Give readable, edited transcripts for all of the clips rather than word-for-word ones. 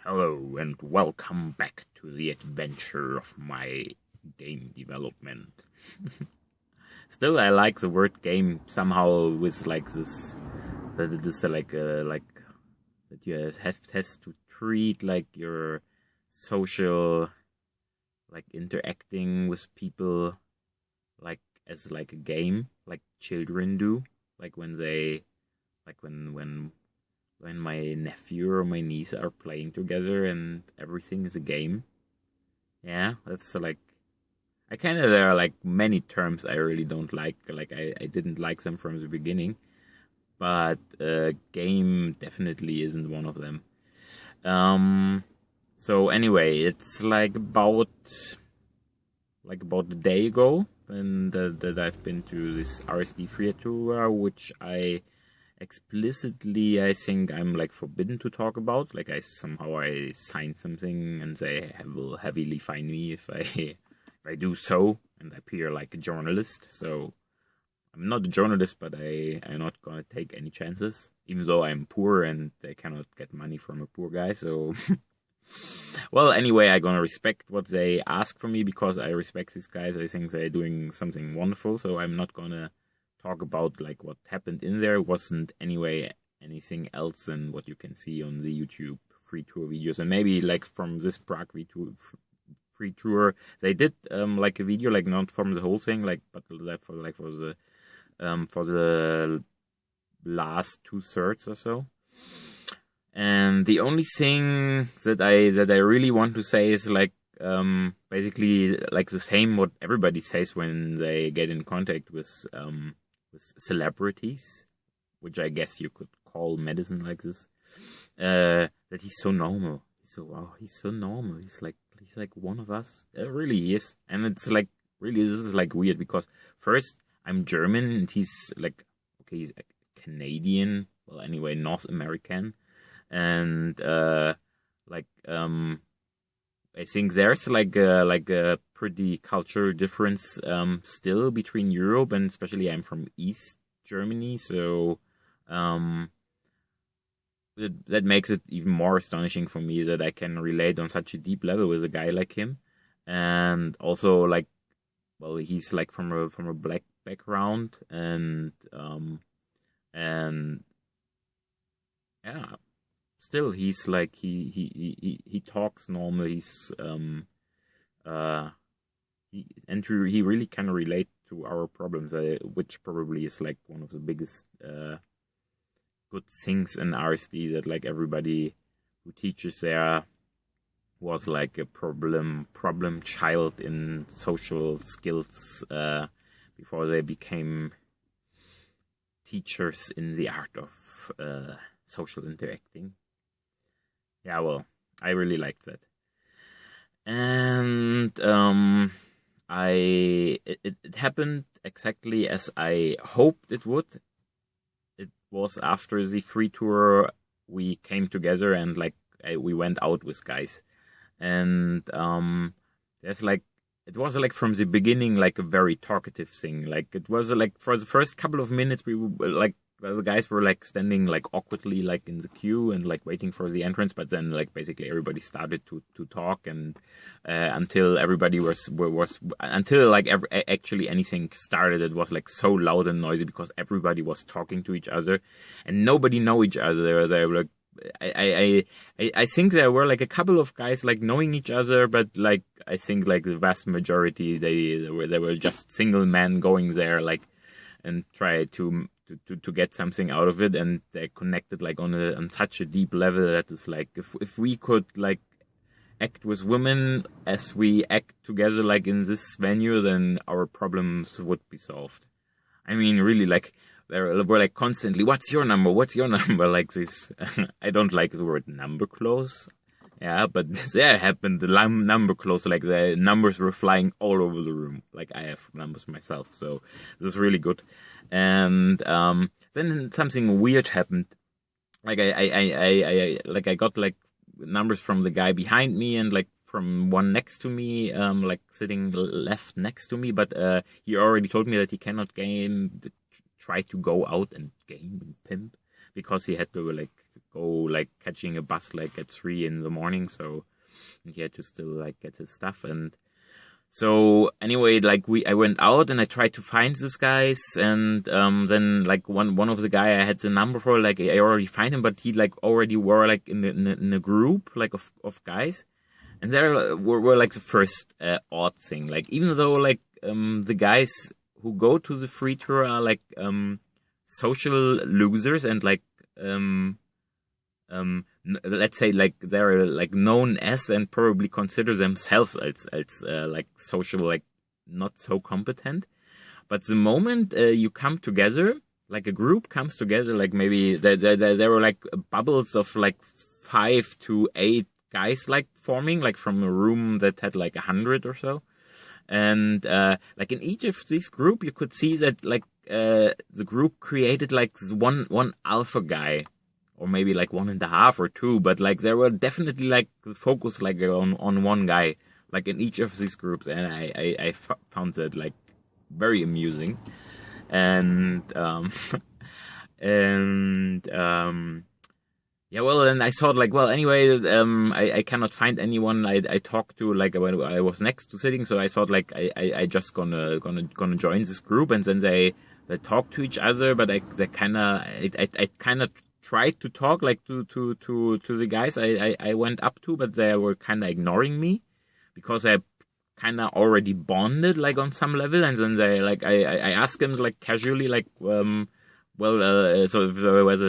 Hello and welcome back to the adventure of my game development. Still, I like the word game somehow with like this, that it is like that you has to treat like your social, like interacting with people, like as like a game, like children do, like when my nephew or my niece are playing together and everything is a game. Yeah, that's like I kind of there are like many terms I really don't like. Like I didn't like them from the beginning, but game definitely isn't one of them. Um, so anyway, it's like about a day ago, and that I've been to this RSD-free-tour, which I explicitly I think I'm like forbidden to talk about. Like I signed something and they will heavily fine me if I if I do so and appear like a journalist. So I'm not a journalist, but I'm not gonna take any chances, even though I'm poor and I cannot get money from a poor guy. So well, anyway, I'm gonna respect what they ask from me because I respect these guys. I think they're doing something wonderful. So I'm not gonna talk about like what happened in there. It wasn't anyway anything else than what you can see on the YouTube free tour videos, and maybe like from this Prague free tour they did like a video, like not from the whole thing, like but for the last 2/3 or so. And the only thing that I really want to say is like basically like the same what everybody says when they get in contact with celebrities, which I guess you could call medicine like this. That he's so normal. He's so normal. He's like one of us. Really he is. And it's like really this is like weird because first I'm German and he's like he's a Canadian. Well anyway, North American. And I think there's like a pretty cultural difference still between Europe, and especially I'm from East Germany, so that makes it even more astonishing for me that I can relate on such a deep level with a guy like him. And also like well he's like from a black background, and yeah, still he's like he talks normal. He's he really can relate to our problems, which probably is like one of the biggest good things in RSD, that like everybody who teaches there was like a problem child in social skills before they became teachers in the art of social interacting. Yeah, well, I really liked that. And it happened exactly as I hoped it would. It was after the free tour we came together and like we went out with guys. And there's like it was like from the beginning like a very talkative thing. Like it was like for the first couple of minutes we were like the guys were like standing like awkwardly like in the queue and like waiting for the entrance, but then like basically everybody started to talk, and until everybody was until like actually anything started, it was like so loud and noisy because everybody was talking to each other and nobody know each other. They were like I think there were like a couple of guys like knowing each other, but like I think like the vast majority they were just single men going there like and try to get something out of it, and they connected like on such a deep level that it's like if we could like act with women as we act together like in this venue, then our problems would be solved. I mean, really, like they were like constantly, "What's your number? What's your number?" Like this. I don't like the word number close. Yeah, but there happened. The number close, like the numbers were flying all over the room. Like I have numbers myself, so this is really good. And then something weird happened. Like I got like numbers from the guy behind me and like from one next to me, like sitting left next to me. But he already told me that he cannot try to go out and game and pimp because he had to like go like catching a bus like at 3 in the morning, so he had to still like get his stuff. And so anyway, like I went out and I tried to find these guys, and then like one of the guy I had the number for, like I already find him, but he like already were like in a group like of guys, and there were like the first odd thing, like even though like the guys who go to the free tour are like social losers and like let's say like they're like known as and probably consider themselves as like social, like not so competent. But the moment you come together, like a group comes together, like maybe there were like bubbles of like 5 to 8 guys like forming, like from a room that had like 100 or so. And like in each of these group, you could see that like the group created like one alpha guy, or maybe like 1.5 or 2, but like there were definitely like focus like on one guy, like in each of these groups, and I found that like very amusing, and yeah, well, and I thought like, well, anyway, I cannot find anyone I talked to like when I was next to sitting, so I thought like I just gonna join this group, and then they talk to each other, but I kind of tried to talk like to the guys I went up to, but they were kind of ignoring me because I kind of already bonded like on some level, and then they like I asked them like casually like so whether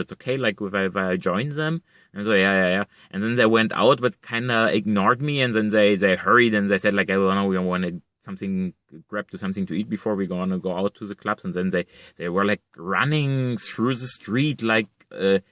it's okay like if I join them, and so yeah, and then they went out but kind of ignored me, and then they hurried and they said like, I don't know, we want to grab something to eat before we're gonna go out to the clubs, and then they were like running through the street like with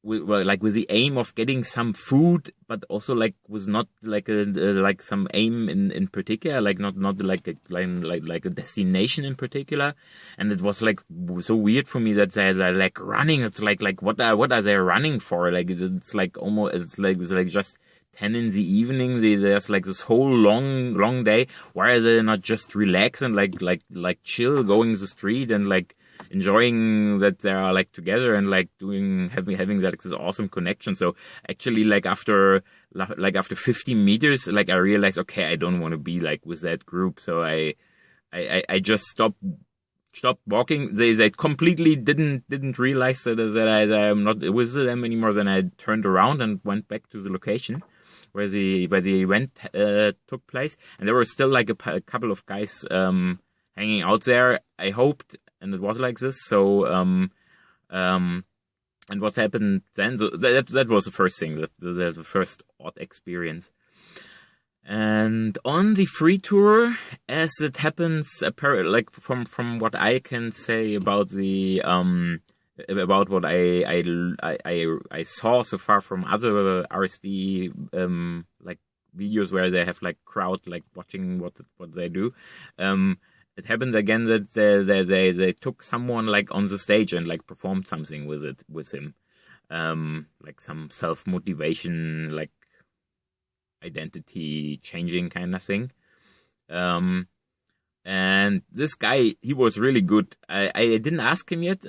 the aim of getting some food, but also like was not like like some aim in particular, like not like a destination in particular. And it was like so weird for me that they're like running. It's like what are they running for? Like it's like almost it's like just 10 in the evening. There's like this whole long day. Why are they not just relax and like chill, going the street and like enjoying that they are like together and like having that this awesome connection? So actually like after 50 meters, like I realized, okay, I don't want to be like with that group. So I just stopped walking. They completely didn't realize that I'm not with them anymore. Then I turned around and went back to the location where the event took place, and there were still like a couple of guys hanging out there. I hoped, and it was like this. So and what happened then? So that was the first thing. The first odd experience. And on the free tour, as it happens, like from what I can say about the about what I saw so far from other RSD like videos where they have like crowd like watching what they do. It happened again that they took someone like on the stage and like performed something with him, like some self-motivation, like identity changing kind of thing. And this guy, he was really good. I didn't ask him yet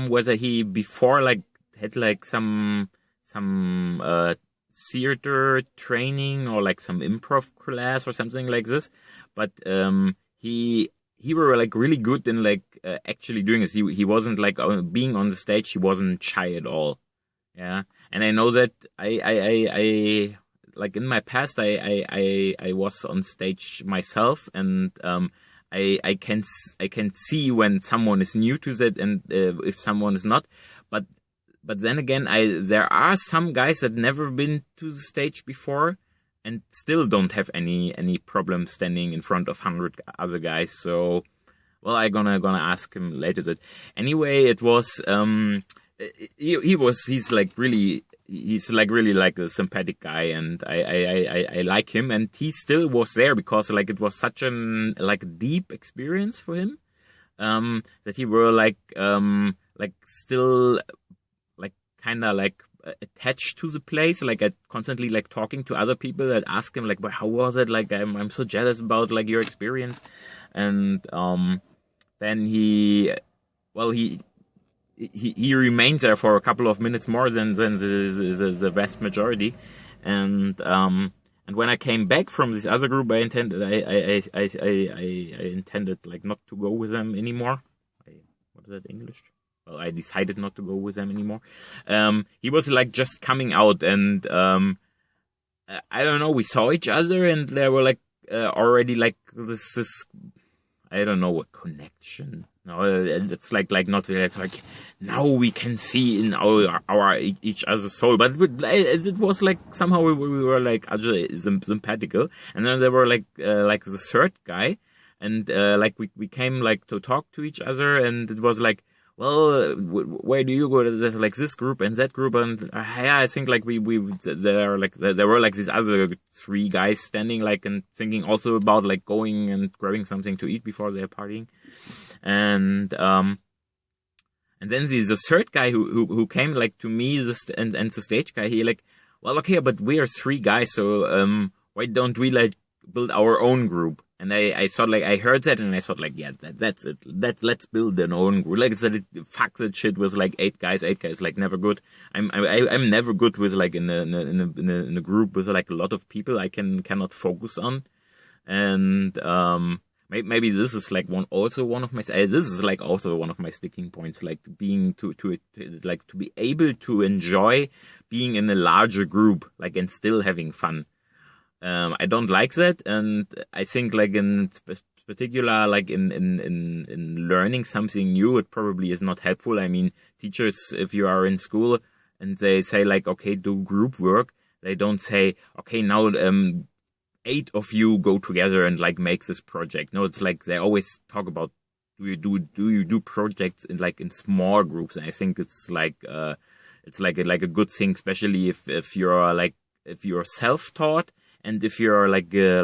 whether he before like had like some theater training or like some improv class or something like this, but he were like really good in like actually doing this. He wasn't like being on the stage. He wasn't shy at all. Yeah, and I know that I like in my past I was on stage myself, and I can see when someone is new to that and if someone is not. But then again, there are some guys that never been to the stage before and still don't have any problem standing in front of 100 other guys. So, well, I'm gonna ask him later that. Anyway, it was he's really like a sympathetic guy, and I like him, and he still was there because like it was such an like deep experience for him, that he were like still like kind of like attached to the place, like constantly like talking to other people that ask him like, but how was it? Like I'm so jealous about like your experience, and then he he remained there for a couple of minutes more than the vast majority, and when I came back from this other group, I intended like not to go with them anymore. What is that English? Well, I decided not to go with them anymore. He was like just coming out, and I don't know. We saw each other, and there were like already like this I don't know, a connection. No, it's like not it's like now we can see in our each other's soul, but it was like somehow we were like sympathical, and then there were like the third guy, and like we came like to talk to each other, and it was like, well, where do you go? There's like this group and that group, and yeah, I think like there were like these other three guys standing like and thinking also about like going and grabbing something to eat before they're partying, and then the third guy who came like to me, and the stage guy, he like, well, okay, but we are three guys, so why don't we like build our own group? And I thought like, I heard that and I thought like, yeah, that's it. Let's build an own group. Like I said, fuck that shit with like eight guys, like never good. I'm never good with like in a group with like a lot of people I cannot focus on. And, maybe this is like one of my sticking points, like being to be able to enjoy being in a larger group, like, and still having fun. I don't like that, and I think like in particular, like in learning something new, it probably is not helpful. I mean, teachers, if you are in school and they say like, okay, do group work, they don't say, okay, now 8 of you go together and like make this project. No, it's like they always talk about, do you do projects in small groups? And I think it's like a good thing, especially if you're self-taught. And if you're like a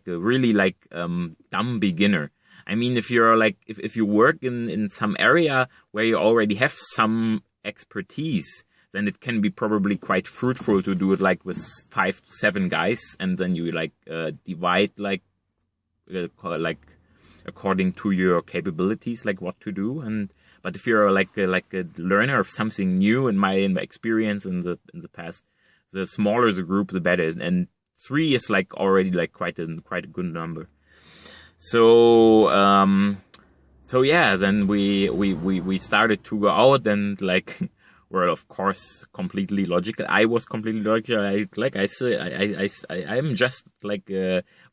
really like dumb beginner, I mean, if you're like if you work in some area where you already have some expertise, then it can be probably quite fruitful to do it like with 5 to 7 guys, and then you like divide like according to your capabilities, like what to do. But if you're like a learner of something new, in my experience in the past, the smaller the group, the better. And 3 is like already like quite a good number. So yeah, then we started to go out, and like we're of course completely logical. I was completely logical. I'm just like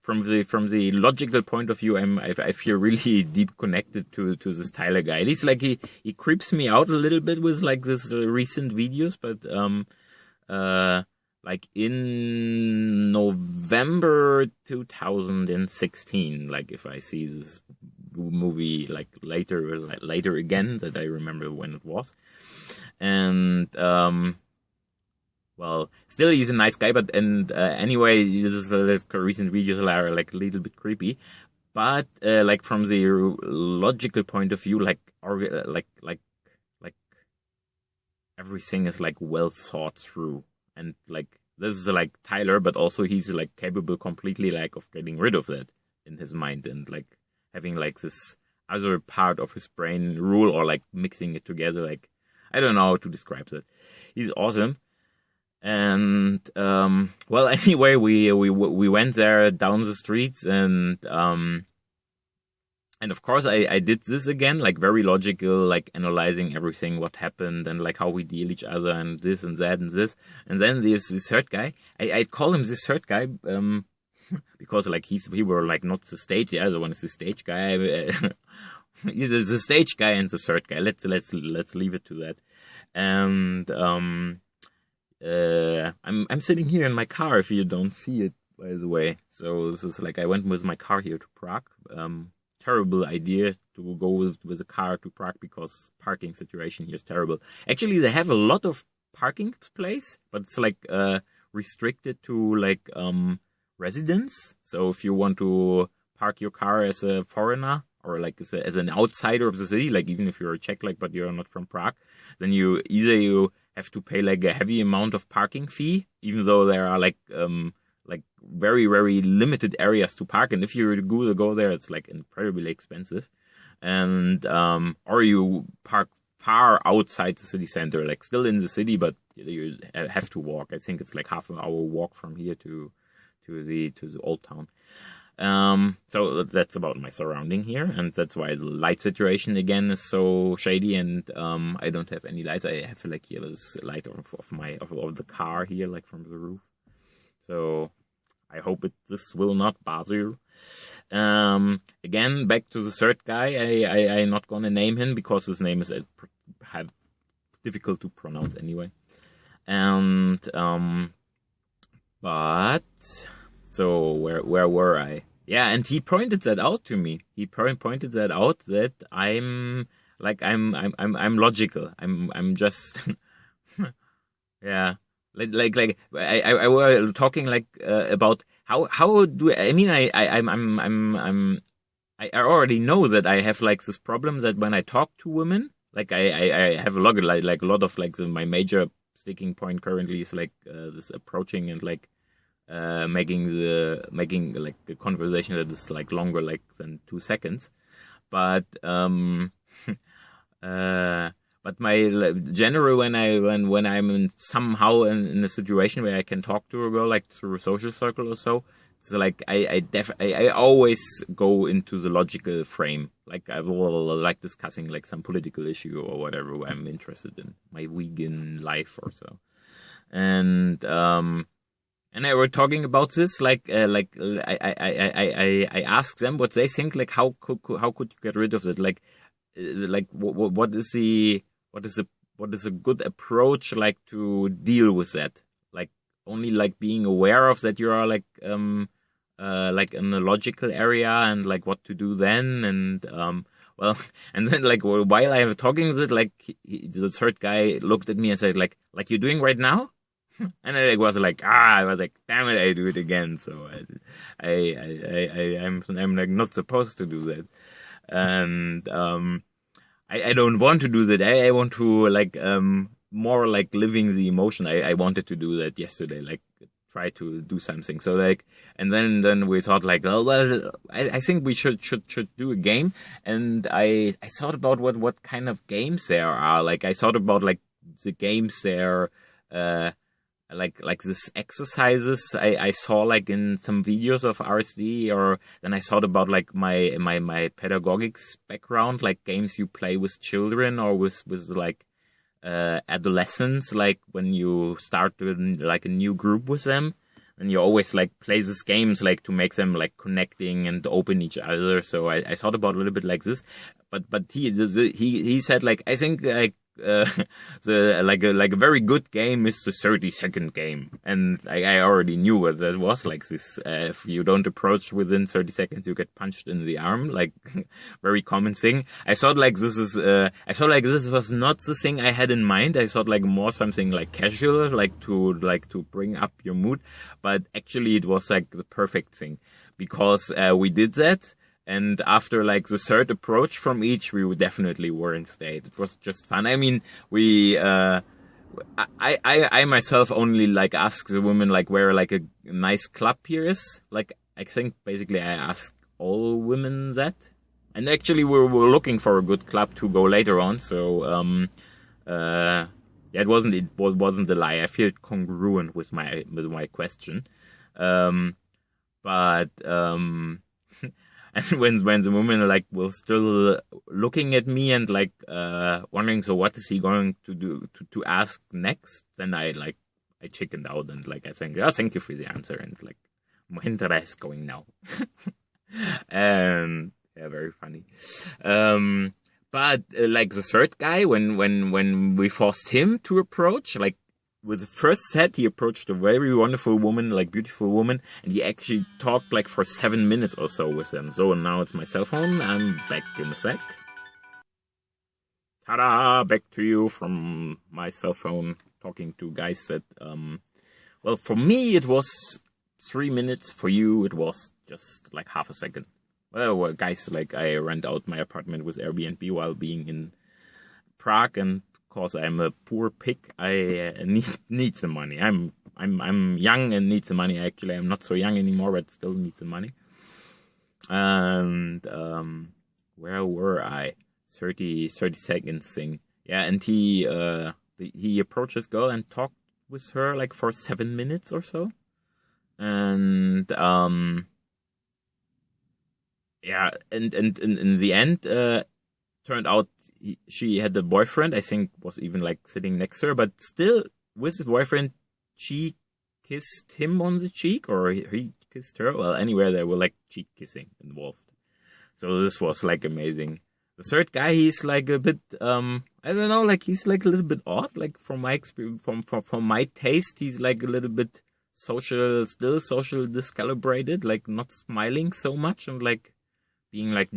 from the logical point of view, I feel really deep connected to this Tyler guy. At least like he creeps me out a little bit with like this recent videos, but like in November 2016, like if I see this movie like later again, that I remember when it was. And well, still he's a nice guy, but anyway, this recent videos are like a little bit creepy. But like from the logical point of view, like everything is like well thought through. And like this is like Tyler, but also he's like capable completely like of getting rid of that in his mind, and like having like this other part of his brain rule, or like mixing it together. Like I don't know how to describe that. He's awesome. And well, anyway, we went there down the streets, and of course, I did this again, like very logical, like analyzing everything, what happened, and like how we deal each other, and this and that and this. And then there's this third guy. I call him this third guy, because like he were like not the stage. The other one is the stage guy. He's the stage guy and the third guy. Let's leave it to that. And I'm sitting here in my car. If you don't see it, by the way. So this is like I went with my car here to Prague. Terrible idea to go with a car to Prague, because parking situation here is terrible. Actually, they have a lot of parking place, but it's like restricted to like residents. So if you want to park your car as a foreigner, or like as an outsider of the city, like even if you're a Czech, like but you're not from Prague, then you have to pay like a heavy amount of parking fee, even though there are like very, very limited areas to park. And if you go there, it's like incredibly expensive. And, or you park far outside the city center, like still in the city, but you have to walk. I think it's like half an hour walk from here to the old town. So that's about my surrounding here, and that's why the light situation again is so shady, and I don't have any lights. I have like here this light of the car here, like from the roof. So I hope this will not bother you. Again, back to the third guy. I'm not gonna name him because his name is difficult to pronounce anyway. And but so where were I? Yeah, and he pointed that out to me. He pointed that out that I'm logical. I'm just yeah. Like I were talking like about how do I mean I already know that I have like this problem that when I talk to women, like I have a lot of like a lot of like my major sticking point currently is like this approaching and like making like a conversation that is like longer like than 2 seconds, but but my general when I'm somehow in a situation where I can talk to a girl like through a social circle or so, it's like I always go into the logical frame. Like I will like discussing like some political issue or whatever I'm interested in, my vegan life or so, and I were talking about this I asked them what they think, like how could you get rid of it, like what is a good approach like to deal with that, like only like being aware of that you are like in a logical area and like what to do then, and well, and then like while I was talking with it, like the third guy looked at me and said like you're doing right now. And I was like, I was like, damn it, I do it again. So I'm like not supposed to do that, and I don't want to do that. I want to like more like living the emotion. I wanted to do that yesterday, like try to do something. So like, and then we thought like, oh well, I think we should do a game. And I thought about what kind of games there are. Like I thought about like the games there. Like this exercises I saw like in some videos of RSD, or then I thought about like my pedagogics background, like games you play with children or with like adolescents, like when you start like a new group with them, and you always like play these games like to make them like connecting and open each other. So I thought about a little bit like this, but he said like I think like a very good game is the 30-second game, and I already knew what that was. Like this, if you don't approach within 30 seconds, you get punched in the arm. Like very common thing. I thought like this was not the thing I had in mind. I thought like more something like casual, like to bring up your mood. But actually, it was like the perfect thing because we did that. And after like the third approach from each, we definitely were in state. It was just fun. I mean, I myself only like ask the women like where like a nice club here is. Like I think basically I ask all women that. And actually we're looking for a good club to go later on. So yeah, it wasn't a lie. I feel congruent with my question. But and when the woman like was still looking at me and like wondering, so what is he going to do to ask next? Then I chickened out and like I think, oh, thank you for the answer, and like Mahindra is going now. And yeah, very funny. But like the third guy, when we forced him to approach, like with the first set, he approached a very wonderful woman, like beautiful woman, and he actually talked like for 7 minutes or so with them. So now it's my cell phone. I'm back in a sec. Ta-da! Back to you from my cell phone, talking to guys that, well, for me it was 3 minutes. For you, it was just like half a second. Well, guys, like I rent out my apartment with Airbnb while being in Prague, and because I'm a poor pig, I need the money. I'm young and need the money. Actually, I'm not so young anymore, but still need the money. And where were I? 30 seconds thing. Yeah, and he approached this girl and talked with her like for 7 minutes or so. And yeah, and in the end, turned out she had a boyfriend. I think was even like sitting next to her, but still with his boyfriend, she kissed him on the cheek, or he kissed her. Well, anywhere there were like cheek kissing involved. So this was like amazing. The third guy, he's like a bit, I don't know, like he's like a little bit off. Like from my experience, from my taste, he's like a little bit social discalibrated, like not smiling so much and like being like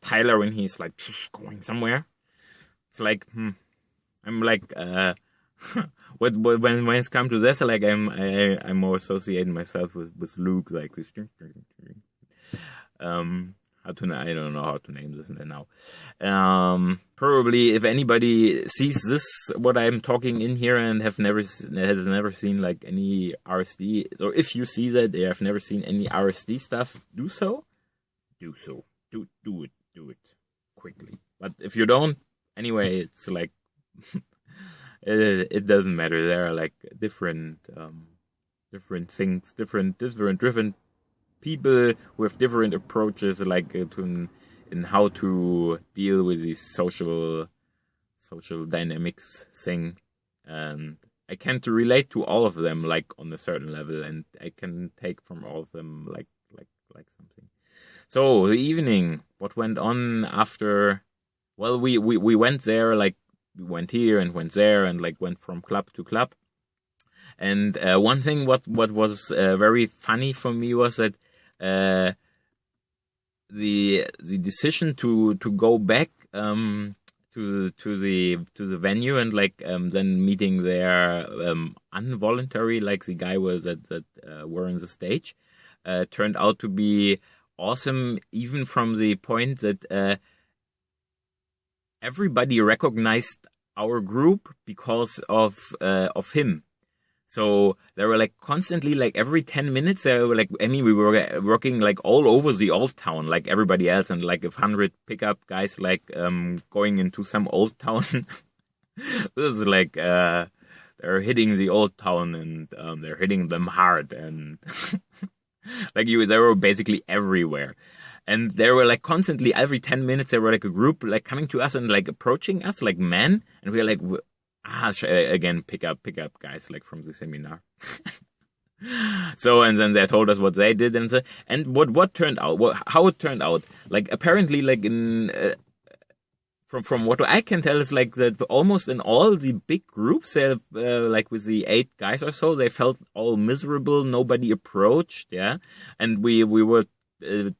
Tyler when he's like going somewhere. It's like, I'm like, when it's come to this, like I'm more associating myself with Luke, like this. I don't know how to name this now. Probably if anybody sees this, what I'm talking in here, and has never seen like any RSD, or if you see that they have never seen any RSD stuff, do it quickly. But if you don't, anyway, it's like it doesn't matter. There are like different things, different people with different approaches, like in how to deal with these social dynamics thing. And I can relate to all of them, like on a certain level, and I can take from all of them like something. So the evening, what went on after? Well, we went there, like we went here and went there, and like went from club to club. And one thing what was very funny for me was that the decision to go back to the venue and like then meeting there involuntary, like the guy was that were on the stage, turned out to be awesome, even from the point that everybody recognized our group because of him. So they were like constantly, like every 10 minutes, they were like, I mean, we were working like all over the old town, like everybody else, and like if 100 pickup guys like going into some old town. This is like they're hitting the old town, and they're hitting them hard, and like they were basically everywhere. And they were like constantly, every 10 minutes, they were like a group like coming to us and like approaching us like men, and we were like, again, pick up guys like from the seminar. So, and then they told us what they did, and what turned out, how it turned out. Like apparently, like in from what I can tell, is like that almost in all the big groups, they like with the 8 guys or so, they felt all miserable. Nobody approached, yeah, and we were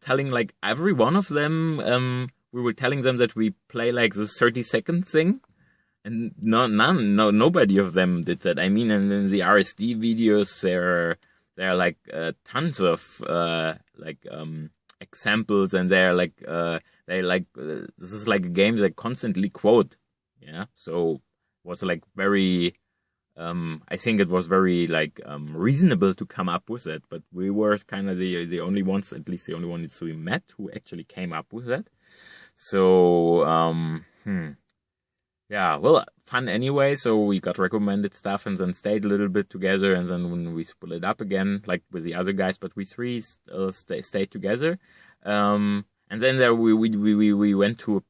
telling like every one of them, we were telling them that we play like the 30-second thing. And nobody of them did that. I mean, and in the RSD videos, there are like tons of examples, and they're like this is like a game that constantly quote, yeah. So it was like very, I think it was very like reasonable to come up with it. But we were kind of the only ones, at least the only ones we met, who actually came up with that. So yeah, well, fun anyway. So we got recommended stuff and then stayed a little bit together. And then when we split up again, like with the other guys, but we 3 stayed together. And then there we went to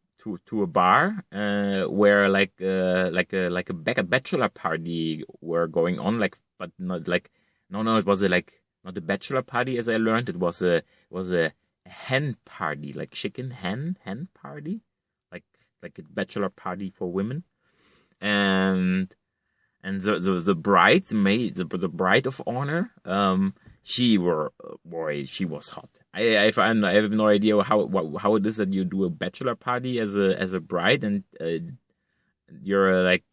a bar where like a bachelor party were going on, like, but not like no, it was not a bachelor party, as I learned. It was a hen party, like chicken hen party. Like a bachelor party for women, and the bridesmaid, the bride of honor, she was hot. I have no idea how it is that you do a bachelor party as a bride, and you're like,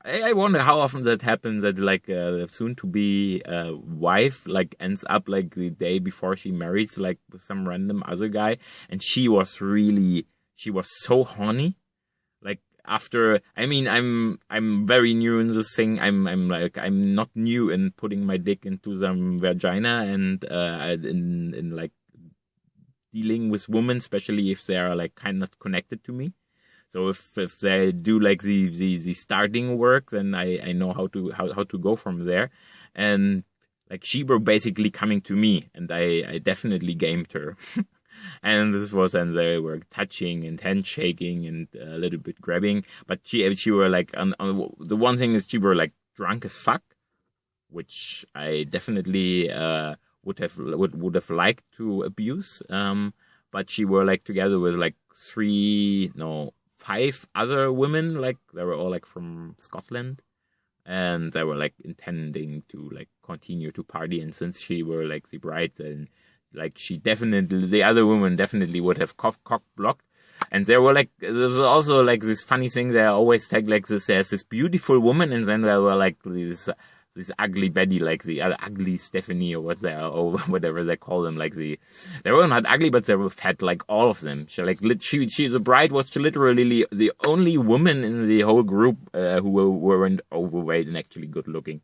I wonder how often that happens, that like soon to be wife like ends up like the day before she marries like with some random other guy, and she was so horny. Like after, I mean, I'm very new in this thing. I'm not new in putting my dick into some vagina and in like dealing with women, especially if they are like kind of connected to me. So if they do like the starting work, then I know how to go from there. And like she were basically coming to me, and I definitely gamed her. And this was, and they were touching and handshaking and a little bit grabbing. But she were like, the one thing is she were like drunk as fuck, which I definitely would have liked to abuse. But she were like together with like 5 other women, like they were all like from Scotland, and they were like intending to like continue to party. And since she were like the bride, then like the other women definitely would have cock blocked. And there were like, there's also like this funny thing, they always tag like this, there's this beautiful woman, and then there were like this ugly Betty, like the ugly Stephanie or whatever they call them, like they were not ugly, but they were fat, like all of them. She the bride was literally the only woman in the whole group who weren't overweight and actually good looking.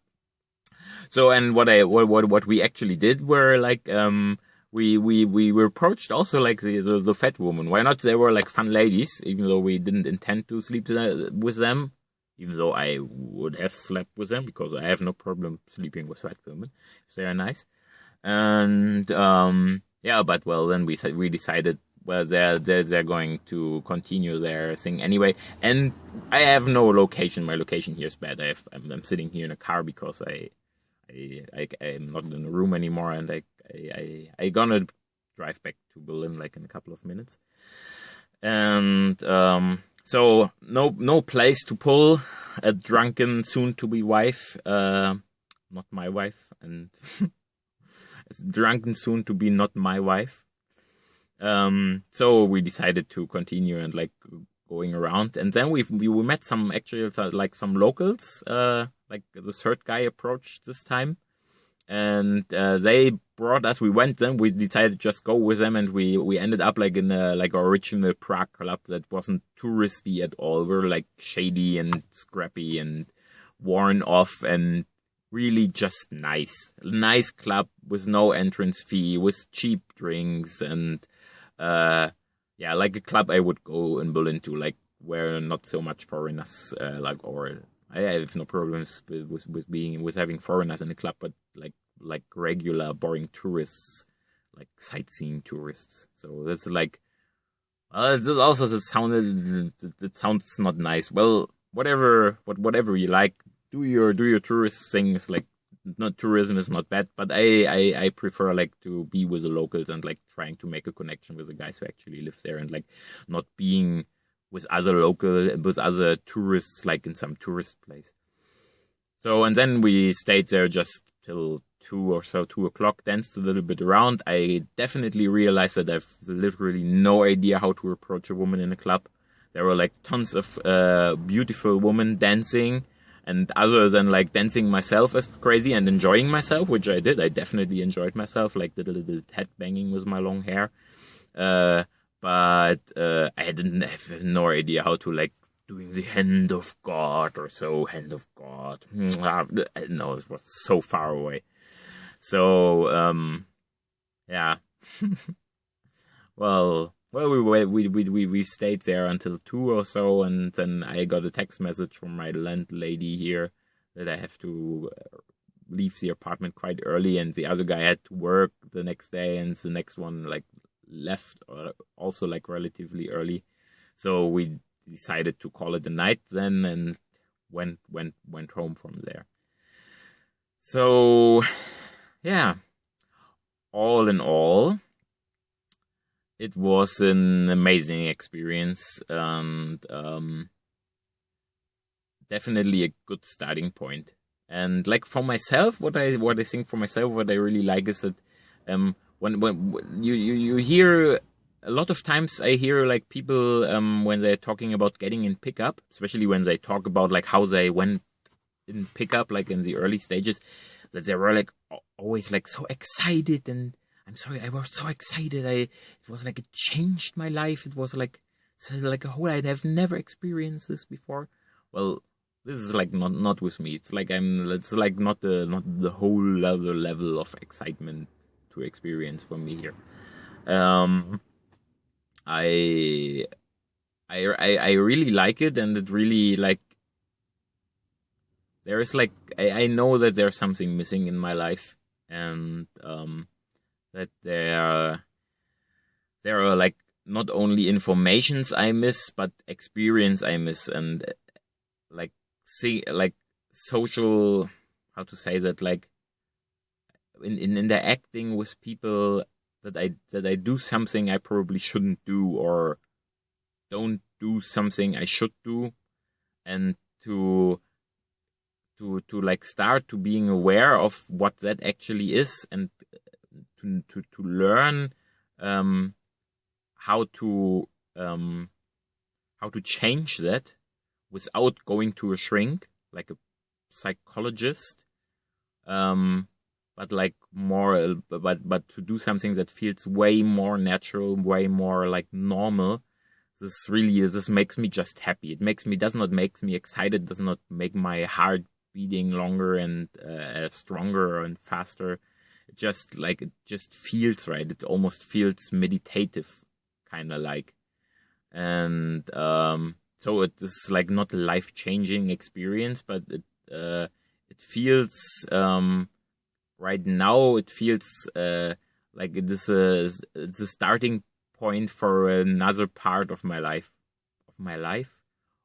So, and what we actually did were like, we were approached also like the fat woman. Why not? They were like fun ladies, even though we didn't intend to sleep with them. Even though I would have slept with them, because I have no problem sleeping with fat women if they are nice. And yeah, but well, then we decided, well, they're going to continue their thing anyway. And I have no location. My location here is bad. I'm sitting here in a car because I'm not in a room anymore, and I gonna drive back to Berlin like in a couple of minutes. And so no place to pull a drunken soon-to-be wife, not my wife, and drunken soon-to-be not my wife. So we decided to continue and like going around, and then we met some locals. Like the third guy approached this time, and they brought us. We decided to just go with them, and we ended up like in a like original Prague club that wasn't touristy at all. We were like shady and scrappy and worn off and really just nice club with no entrance fee, with cheap drinks, and yeah, like a club I would go in Berlin to, like where not so much foreigners, I have no problems with having foreigners in the club, but like regular boring tourists, like sightseeing tourists. So that's like, it sounds not nice. Well, whatever you like, do your tourist things. Like, not tourism is not bad, but I prefer like to be with the locals and like trying to make a connection with the guys who actually live there, and like not being with other tourists, like in some tourist place. So, and then we stayed there just till 2 o'clock, danced a little bit around. I definitely realized that I've literally no idea how to approach a woman in a club. There were like tons of beautiful women dancing, and other than like dancing myself as crazy and enjoying myself, which I did, I definitely enjoyed myself, like did a little head banging with my long hair. But I didn't have no idea how to like doing the hand of God or so, hand of God. No, it was so far away. So, yeah. Well, we stayed there until 2 or so, and then I got a text message from my landlady here that I have to leave the apartment quite early, and the other guy had to work the next day, and the next one like left also like relatively early. So we decided to call it a night then, and went home from there. So yeah, all in all, it was an amazing experience, and definitely a good starting point. And like for myself, what I think for myself, what I really like is that when you hear, a lot of times I hear like people when they're talking about getting in pickup, especially when they talk about like how they went in pickup like in the early stages, that they were like always like so excited, and I'm sorry, I was so excited. It was like it changed my life. It was like a whole, I've never experienced this before. Well, this is like not with me. It's like not the whole other level of excitement to experience for me here. I I really like it, and it really like there is like I know that there's something missing in my life, and that there are like not only informations I miss, but experience I miss, and like see like social, how to say that, like in interacting with people, that I do something I probably shouldn't do, or don't do something I should do, and to like start to being aware of what that actually is, and to learn how to change that without going to a shrink, like a psychologist, but like more, but to do something that feels way more natural, way more like normal. This makes me just happy. Does not make me excited, does not make my heart beating longer and stronger and faster. It just feels right. It almost feels meditative, kind of like. And so it is like not a life-changing experience, but it feels right now it feels like it's a starting point for another part of my life,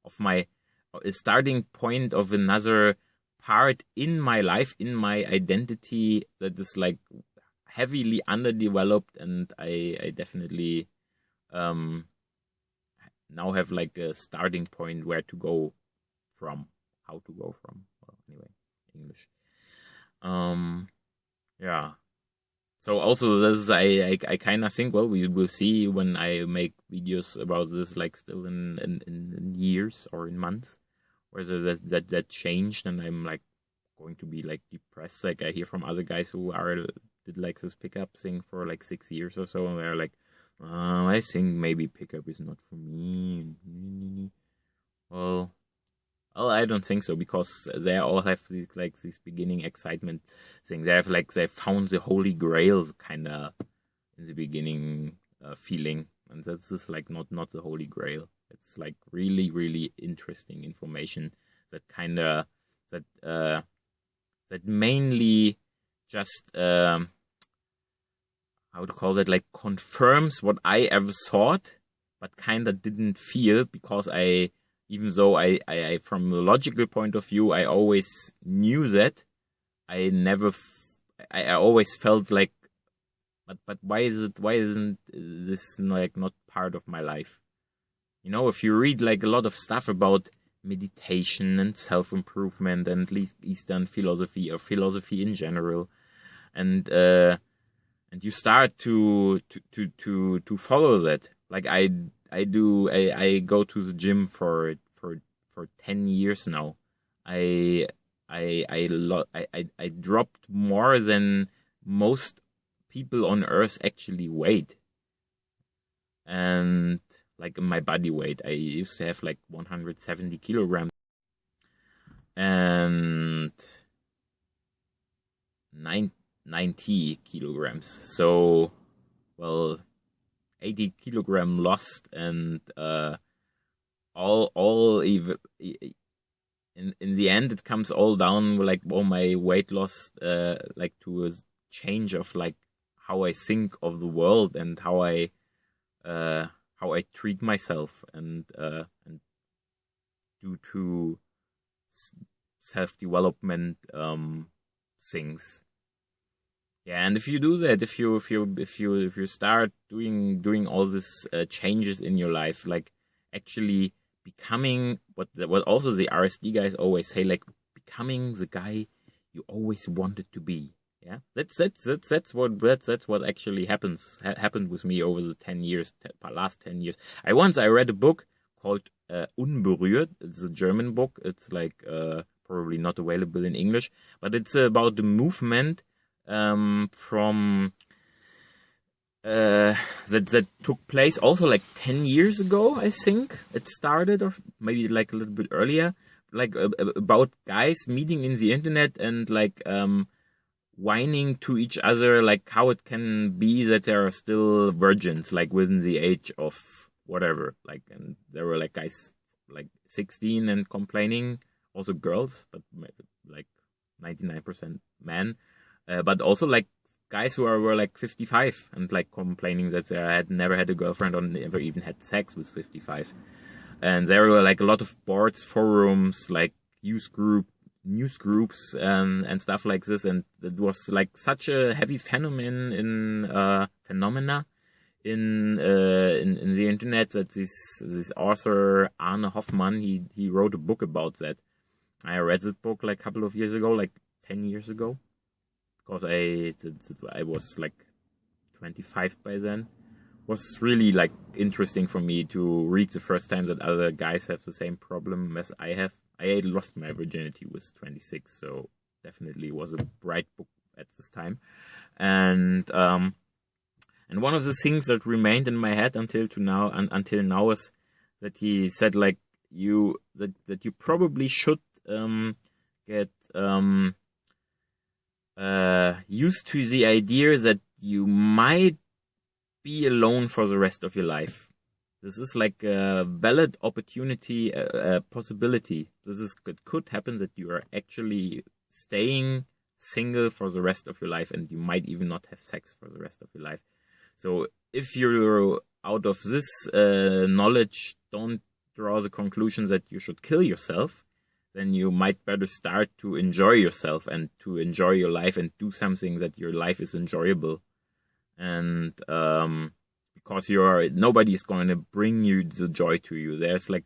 a starting point of another part in my life, in my identity, that is like heavily underdeveloped, and I definitely now have like a starting point where to go from, how to go from. Well, anyway, English. Yeah. So also this I kind of think, well, we will see when I make videos about this, like still in years or in months, whether that changed, and I'm like going to be like depressed. Like I hear from other guys who did like this pickup thing for like 6 years or so, and they're like, I think maybe pickup is not for me. Well, I don't think so, because they all have these beginning excitement things. They found the holy grail kind of in the beginning feeling, and that's just like not the holy grail. It's like really, really interesting information that that mainly just how to call that, like confirms what I ever thought, but kind of didn't feel, because even though I from a logical point of view, I always knew that, I always felt like, but why isn't this like not part of my life? You know, if you read like a lot of stuff about meditation and self-improvement and Eastern philosophy, or philosophy in general, and you start to follow that. Like I go to the gym for 10 years now. I dropped more than most people on earth actually weighed. And like my body weight, I used to have like 170 kilograms, and 90 kilograms. So, well, 80 kilogram lost, and all even in the end, it comes all down like all my weight loss, like to a change of like how I think of the world, and how I treat myself, and due to self-development things. Yeah, and if you do that, if you start doing all these changes in your life, like actually becoming what also the RSD guys always say, like becoming the guy you always wanted to be. Yeah, that's what actually happened with me over the last 10 years. I read a book called Unberührt. It's a German book. It's like probably not available in English, but it's about the movement from that took place also like 10 years ago. I think it started, or maybe like a little bit earlier, like about guys meeting in the internet, and like whining to each other, like how it can be that there are still virgins like within the age of whatever. Like, and there were like guys like 16 and complaining, also girls, but like 99% men, but also like guys who were like 55 and like complaining that they had never had a girlfriend or never even had sex with 55. And there were like a lot of boards, forums, like news groups, and stuff like this. And it was like such a heavy phenomena in the internet that this author Arne Hoffmann, he wrote a book about that. I read this book like a couple of years ago, like 10 years ago, because I was like 25 by then. It was really like interesting for me to read the first time that other guys have the same problem as I have. I lost my virginity with 26, so definitely was a bright book at this time. And one of the things that remained in my head until now is that he said like that you probably should get used to the idea that you might be alone for the rest of your life. This is like a valid opportunity, a possibility. It could happen that you are actually staying single for the rest of your life, and you might even not have sex for the rest of your life. So if you're out of this knowledge, don't draw the conclusion that you should kill yourself. Then you might better start to enjoy yourself and to enjoy your life and do something that your life is enjoyable. And because nobody is going to bring you the joy to you.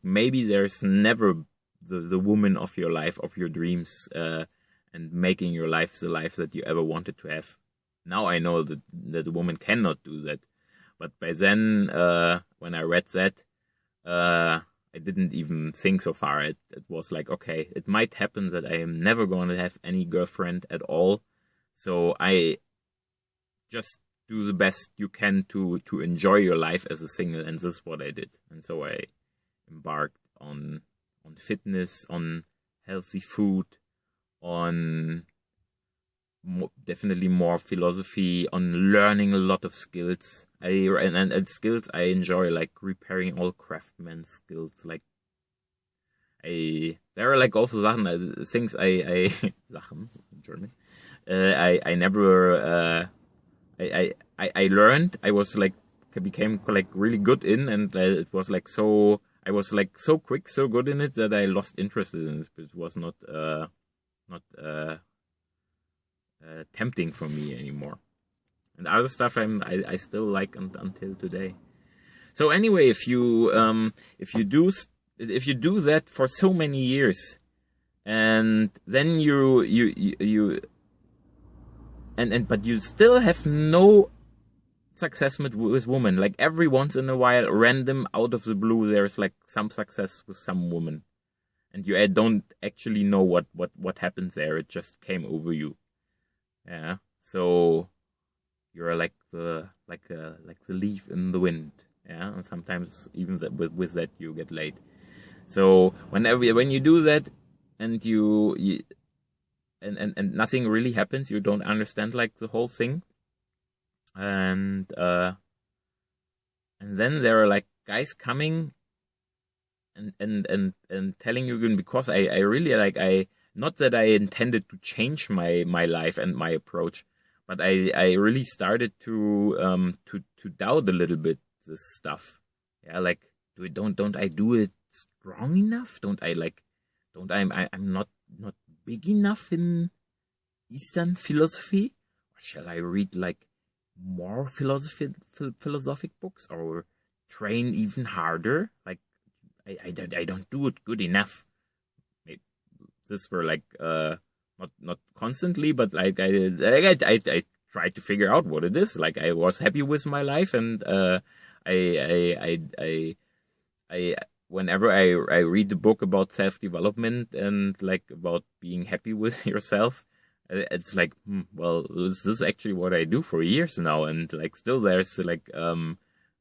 Maybe there's never the woman of your life, of your dreams, and making your life the life that you ever wanted to have. Now I know that a woman cannot do that. But by then, when I read that, I didn't even think so far. It was like, okay, it might happen that I am never going to have any girlfriend at all. So I just do the best you can to enjoy your life as a single, and this is what I did. And so I embarked on fitness, on healthy food, on definitely more philosophy, on learning a lot of skills. And skills I enjoy, like repairing all craftsman skills. Like there are like also things I Sachen in German. I never I learned. I was like became like really good in, and it was like so. I was like so quick, so good in it that I lost interest in it. It was not tempting for me anymore. And other stuff I still like until today. So anyway, if you do that for so many years, and then but you still have no success with women. Like every once in a while, random out of the blue, there's like some success with some woman, and you don't actually know what happens there. It just came over you. Yeah. So you're like the leaf in the wind. Yeah. And sometimes even with that you get late. So when you do that, and and nothing really happens, you don't understand like the whole thing. And then there are like guys coming and telling you, because I really like, not that I intended to change my life and my approach, but I really started to doubt a little bit this stuff. Yeah, like don't I do it strong enough? I'm not big enough in Eastern philosophy? Or shall I read like more philosophic books, or train even harder? Like I don't do it good enough. Maybe this were like not constantly, but like I tried to figure out what it is. Like I was happy with my life, and I whenever I read the book about self-development and like about being happy with yourself, it's like, well, this is actually what I do for years now, and like still there's like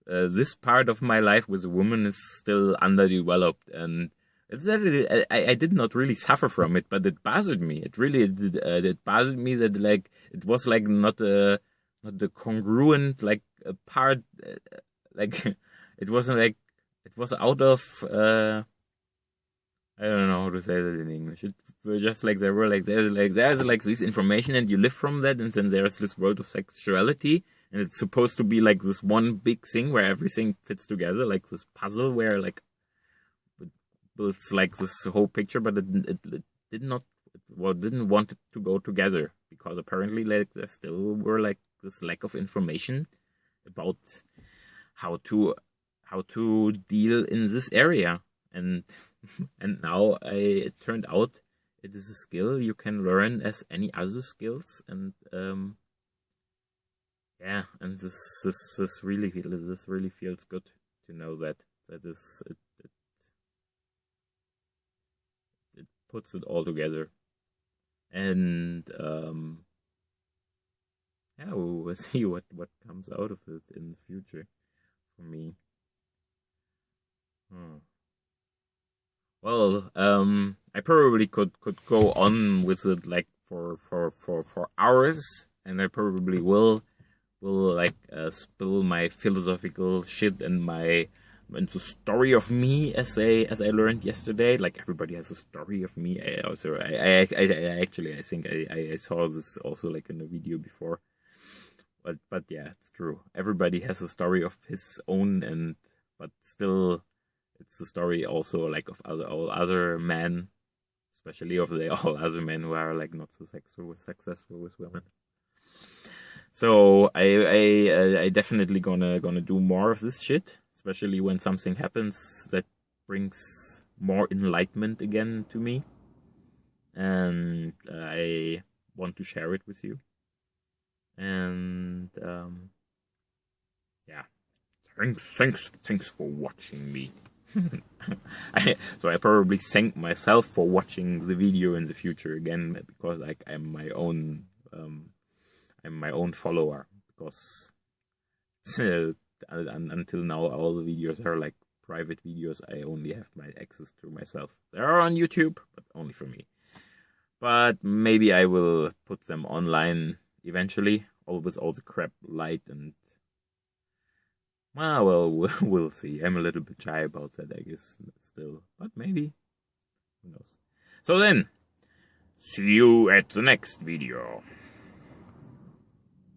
this part of my life with a woman is still underdeveloped, and I did not really suffer from it, but it bothered me. It really did. It bothered me that like it was like not the congruent like part, like it wasn't like was out of I don't know how to say that in English. It were just like there were like there's like this information and you live from that, and then there's this world of sexuality, and it's supposed to be like this one big thing where everything fits together, like this puzzle where like it builds like this whole picture, but it did not didn't want it to go together, because apparently like there still were like this lack of information about how to deal in this area. And and now it turned out it is a skill you can learn as any other skills, and yeah, and this really feels good to know that is it puts it all together. And yeah, we'll see what comes out of it in the future for me. Well, I probably could go on with it like for hours, and I probably will like spill my philosophical shit and the story of me as I learned yesterday. Like everybody has a story of me. I actually I think I saw this also like in a video before. But yeah, it's true. Everybody has a story of his own, but still, it's the story also like of all other men, especially of all other men who are like not so successful with women. So I definitely gonna do more of this shit, especially when something happens that brings more enlightenment again to me, and I want to share it with you. And yeah, thanks for watching me. So I probably thank myself for watching the video in the future again, because like I'm my own follower, because until now all the videos are like private videos. I only have my access to myself. They are on YouTube, but only for me. But maybe I will put them online eventually, all with all the crap light and well, we'll see. I'm a little bit shy about that, I guess, still. But maybe. Who knows? So then, see you at the next video.